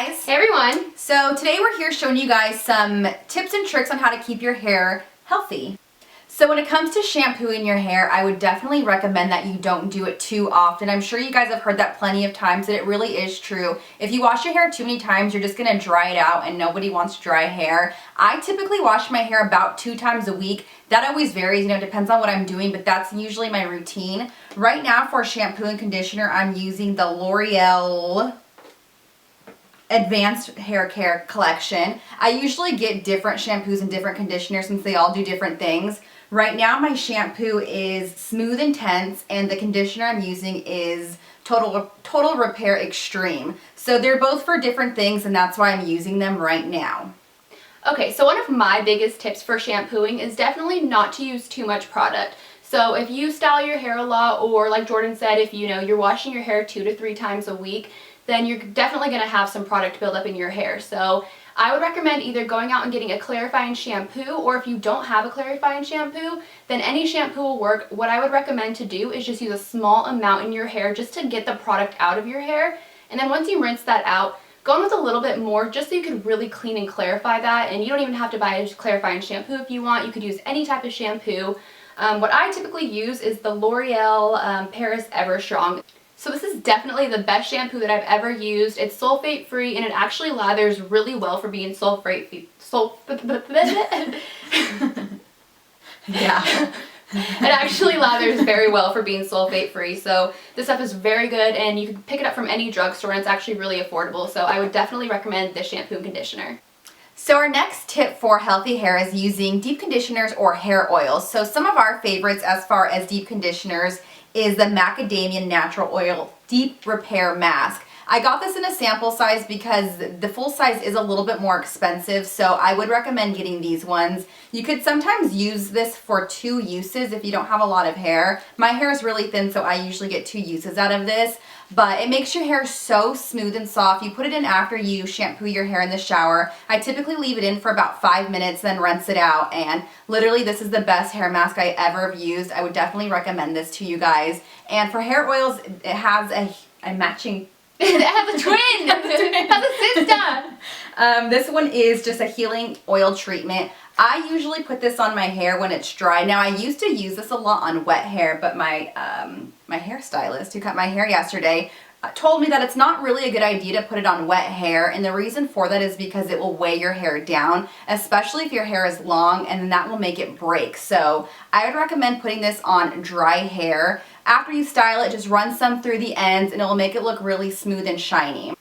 guys! Hey everyone! So today we're here showing you guys some tips and tricks on how to keep your hair healthy. So when it comes to shampooing your hair, I would definitely recommend that you don't do it too often. I'm sure you guys have heard that plenty of times, that it really is true. If you wash your hair too many times, you're just going to dry it out, and nobody wants dry hair. I typically wash my hair about 2 times a week. That always varies, it depends on what I'm doing, but that's usually my routine. Right now for shampoo and conditioner, I'm using the L'Oreal Advanced Hair Care collection. I usually get different shampoos and different conditioners since they all do different things. Right now my shampoo is Smooth Intense and the conditioner I'm using is Total Repair Extreme. So they're both for different things, and that's why I'm using them right now. Okay, so one of my biggest tips for shampooing is definitely not to use too much product. So if you style your hair a lot, or like Jordan said, if you're washing your hair 2 to 3 times a week, then you're definitely going to have some product build up in your hair. So I would recommend either going out and getting a clarifying shampoo, or if you don't have a clarifying shampoo, then any shampoo will work. What I would recommend to do is just use a small amount in your hair just to get the product out of your hair. And then once you rinse that out, go in with a little bit more just so you can really clean and clarify that. And you don't even have to buy a clarifying shampoo if you want. You could use any type of shampoo. What I typically use is the L'Oreal Paris Everstrong. So this is definitely the best shampoo that I've ever used. It's sulfate free, and it actually lathers really well for being Yeah. It actually lathers very well for being sulfate free. So this stuff is very good, and you can pick it up from any drugstore, and it's actually really affordable. So I would definitely recommend this shampoo and conditioner. So our next tip for healthy hair is using deep conditioners or hair oils. So some of our favorites as far as deep conditioners is the Macadamia Natural Oil Deep Repair Mask. I got this in a sample size because the full size is a little bit more expensive, so I would recommend getting these ones. You could sometimes use this for 2 uses if you don't have a lot of hair. My hair is really thin, so I usually get 2 uses out of this, but it makes your hair so smooth and soft. You put it in after you shampoo your hair in the shower. I typically leave it in for about 5 minutes, then rinse it out, and literally this is the best hair mask I ever have used. I would definitely recommend this to you guys. And for hair oils, it has a matching It has a twin! It has a sister! This one is just a healing oil treatment. I usually put this on my hair when it's dry. Now I used to use this a lot on wet hair, but my my hairstylist who cut my hair yesterday told me that it's not really a good idea to put it on wet hair, and the reason for that is because it will weigh your hair down, especially if your hair is long, and then that will make it break. So I would recommend putting this on dry hair. After you style it, just run some through the ends and it will make it look really smooth and shiny.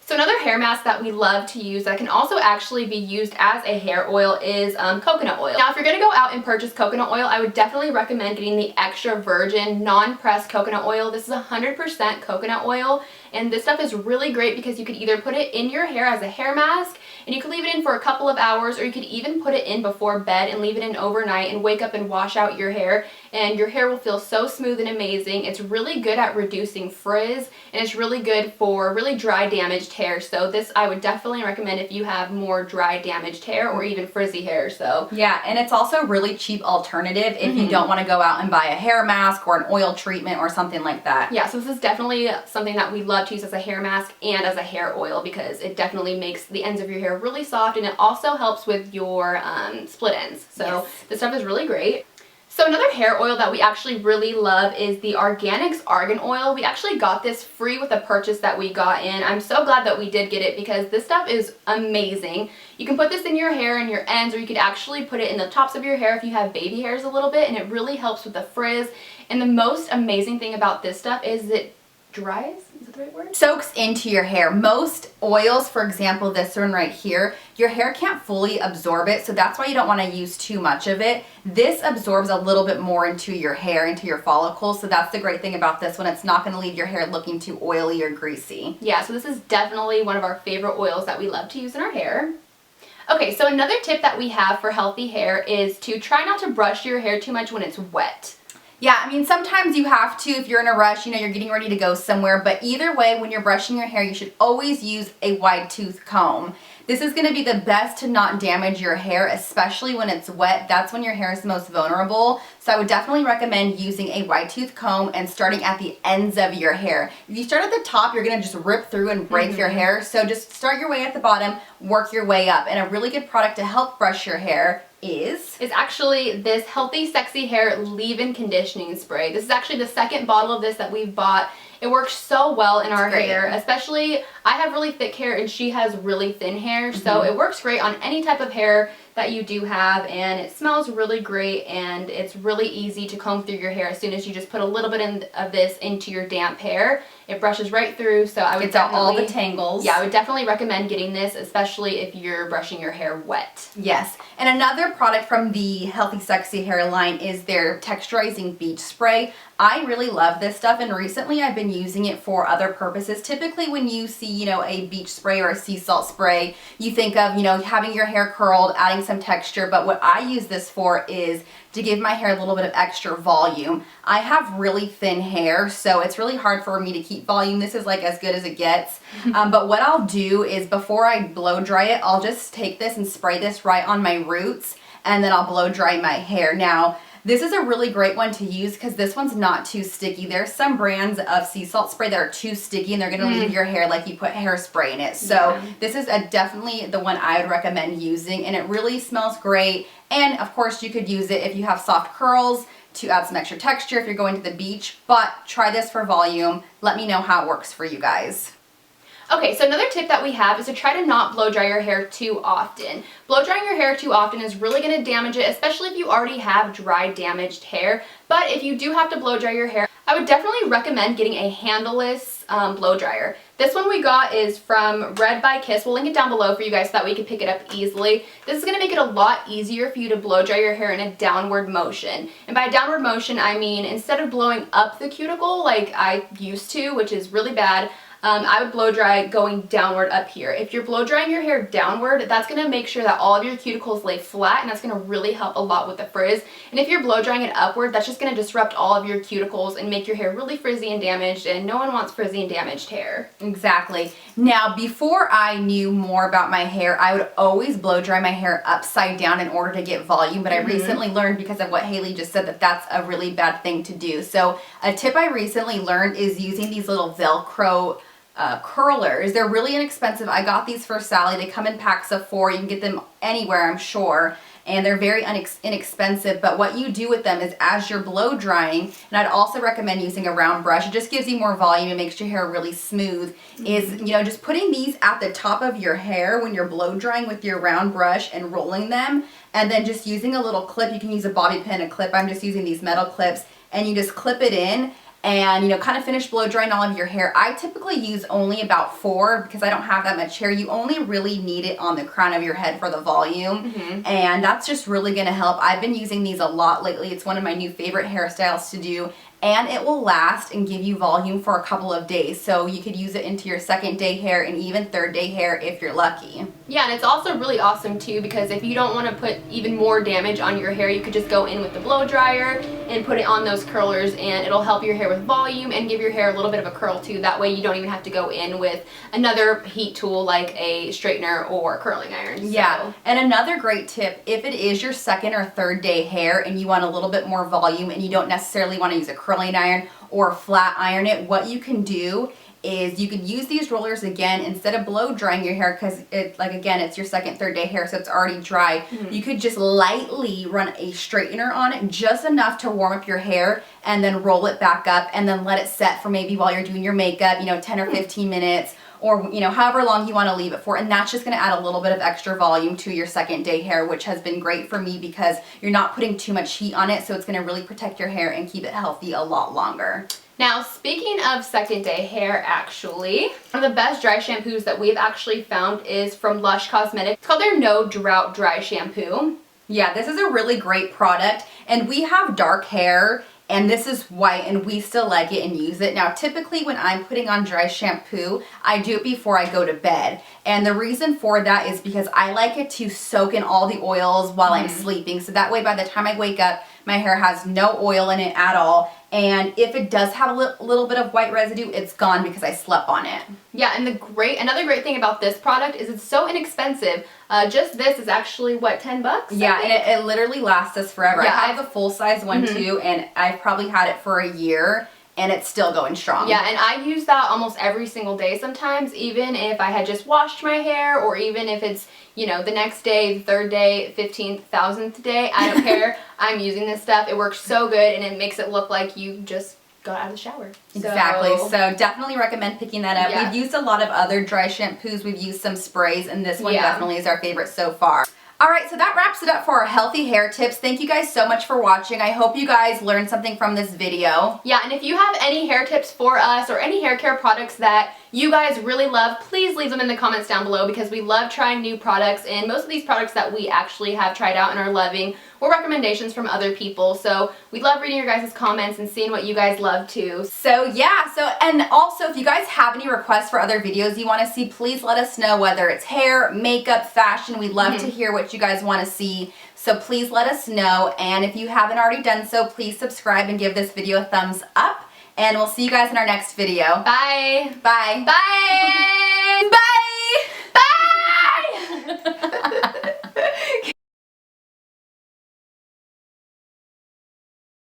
So another hair mask that we love to use that can also actually be used as a hair oil is coconut oil. Now if you're going to go out and purchase coconut oil, I would definitely recommend getting the extra virgin non-pressed coconut oil. This is 100% coconut oil, and this stuff is really great because you could either put it in your hair as a hair mask, and you could leave it in for a couple of hours, or you could even put it in before bed and leave it in overnight and wake up and wash out your hair, and your hair will feel so smooth and amazing. It's really good at reducing frizz, and it's really good for really dry, damaged hair. So this I would definitely recommend if you have more dry, damaged hair or even frizzy hair. So yeah, and it's also a really cheap alternative if you don't want to go out and buy a hair mask or an oil treatment or something like that. Yeah, so this is definitely something that we love to use as a hair mask and as a hair oil because it definitely makes the ends of your hair really soft, and it also helps with your split ends. So yes, this stuff is really great. So another hair oil that we actually really love is the Arganics Argan Oil. We actually got this free with a purchase that we got in. I'm so glad that we did get it because this stuff is amazing. You can put this in your hair and your ends, or you could actually put it in the tops of your hair if you have baby hairs a little bit, and it really helps with the frizz. And the most amazing thing about this stuff is it dries, is that the right word? Soaks into your hair. Most oils, for example this one right here, your hair can't fully absorb it, so that's why you don't want to use too much of it. This absorbs a little bit more into your hair, into your follicles, so that's the great thing about this one. It's not going to leave your hair looking too oily or greasy. Yeah, so this is definitely one of our favorite oils that we love to use in our hair. Okay, so another tip that we have for healthy hair is to try not to brush your hair too much when it's wet. Yeah, I mean, sometimes you have to if you're in a rush, you know, you're getting ready to go somewhere, but either way, when you're brushing your hair, you should always use a wide tooth comb. This is going to be the best to not damage your hair, especially when it's wet. That's when your hair is the most vulnerable. So I would definitely recommend using a wide tooth comb and starting at the ends of your hair. If you start at the top, you're going to just rip through and break your hair. So just start your way at the bottom, work your way up. And a really good product to help brush your hair is actually this Healthy Sexy Hair Leave-In Conditioning Spray. This is actually the second bottle of this that we've bought. It works so well in our hair, especially I have really thick hair and she has really thin hair, so it works great on any type of hair that you do have, and it smells really great, and it's really easy to comb through your hair as soon as you just put a little bit of this into your damp hair. It brushes right through, so I would gets out all the tangles. Yeah, I would definitely recommend getting this, especially if you're brushing your hair wet. Yes, and another product from the Healthy Sexy Hair line is their texturizing beach spray. I really love this stuff, and recently I've been using it for other purposes. Typically when you see, you know, a beach spray or a sea salt spray, you think of, you know, having your hair curled, adding some texture, but what I use this for is to give my hair a little bit of extra volume. I have really thin hair, so it's really hard for me to keep volume. This is like as good as it gets. But what I'll do is before I blow dry it, I'll just take this and spray this right on my roots, and then I'll blow dry my hair. Now, this is a really great one to use because this one's not too sticky. There's some brands of sea salt spray that are too sticky and they're going to leave your hair like you put hairspray in it. So this is definitely the one I would recommend using, and it really smells great. And of course you could use it if you have soft curls to add some extra texture if you're going to the beach, but try this for volume. Let me know how it works for you guys. Okay, so another tip that we have is to try to not blow dry your hair too often. Blow drying your hair too often is really going to damage it, especially if you already have dry, damaged hair. But if you do have to blow dry your hair, I would definitely recommend getting a handleless blow dryer. This one we got is from Red by Kiss. We'll link it down below for you guys so that way you can pick it up easily. This is going to make it a lot easier for you to blow dry your hair in a downward motion. And by downward motion, I mean instead of blowing up the cuticle like I used to, which is really bad, I would blow dry going downward up here. If you're blow drying your hair downward, that's going to make sure that all of your cuticles lay flat, and that's going to really help a lot with the frizz. And if you're blow drying it upward, that's just going to disrupt all of your cuticles and make your hair really frizzy and damaged, and no one wants frizzy and damaged hair. Exactly. Now, before I knew more about my hair, I would always blow dry my hair upside down in order to get volume, but I recently learned, because of what Haley just said, that that's a really bad thing to do. So a tip I recently learned is using these little Velcro curlers. They're really inexpensive. I got these for Sally. They come in packs of 4. You can get them anywhere, I'm sure. And they're very inexpensive, but what you do with them is as you're blow drying, and I'd also recommend using a round brush, it just gives you more volume and makes your hair really smooth, is, you know, just putting these at the top of your hair when you're blow drying with your round brush and rolling them, and then just using a little clip. You can use a bobby pin, a clip. I'm just using these metal clips, and you just clip it in, and, you know, kind of finish blow drying all of your hair. I typically use only about 4 because I don't have that much hair. You only really need it on the crown of your head for the volume, and that's just really going to help. I've been using these a lot lately. It's one of my new favorite hairstyles to do, and it will last and give you volume for a couple of days. So you could use it into your second day hair and even third day hair if you're lucky. Yeah, and it's also really awesome too, because if you don't want to put even more damage on your hair, you could just go in with the blow dryer and put it on those curlers, and it'll help your hair with volume and give your hair a little bit of a curl too. That way you don't even have to go in with another heat tool like a straightener or curling iron. Yeah, and another great tip, if it is your second or third day hair and you want a little bit more volume and you don't necessarily want to use a curling iron or flat iron it, what you can do is you could use these rollers again instead of blow drying your hair, because it, like, again, it's your second, third day hair, so it's already dry. You could just lightly run a straightener on it, just enough to warm up your hair, and then roll it back up and then let it set for maybe while you're doing your makeup, you know, 10 or 15 minutes, or, you know, however long you want to leave it for. And that's just going to add a little bit of extra volume to your second day hair, which has been great for me because you're not putting too much heat on it, so it's going to really protect your hair and keep it healthy a lot longer. Now, speaking of second day hair, actually, one of the best dry shampoos that we've actually found is from Lush Cosmetics. It's called their No Drought Dry Shampoo. Yeah, this is a really great product, and we have dark hair, and this is white, and we still like it and use it. Now, typically when I'm putting on dry shampoo, I do it before I go to bed. And the reason for that is because I like it to soak in all the oils while I'm sleeping. So that way by the time I wake up, My hair has no oil in it at all. And if it does have a little bit of white residue, it's gone because I slept on it. Yeah, and another great thing about this product is it's so inexpensive. Just this is actually, what, 10 bucks? Yeah, and it literally lasts us forever. Yeah, I have the full-size one too, and I've probably had it for a year, and it's still going strong. Yeah, and I use that almost every single day sometimes, even if I had just washed my hair, or even if it's, you know, the next day, the third day, 15th, 1000th day, I don't care. I'm using this stuff. It works so good, and it makes it look like you just got out of the shower. Exactly. So definitely recommend picking that up. Yeah. We've used a lot of other dry shampoos. We've used some sprays, and this one definitely is our favorite so far. Alright, so that wraps it up for our healthy hair tips. Thank you guys so much for watching. I hope you guys learned something from this video. Yeah, and if you have any hair tips for us or any hair care products that you guys really love, please leave them in the comments down below, because we love trying new products, and most of these products that we actually have tried out and are loving were recommendations from other people. So we love reading your guys' comments and seeing what you guys love too. So yeah, and also if you guys have any requests for other videos you want to see, please let us know, whether it's hair, makeup, fashion. We'd love to hear what you guys want to see. So please let us know, and if you haven't already done so, please subscribe and give this video a thumbs up, and we'll see you guys in our next video. Bye. Bye. Bye. Bye.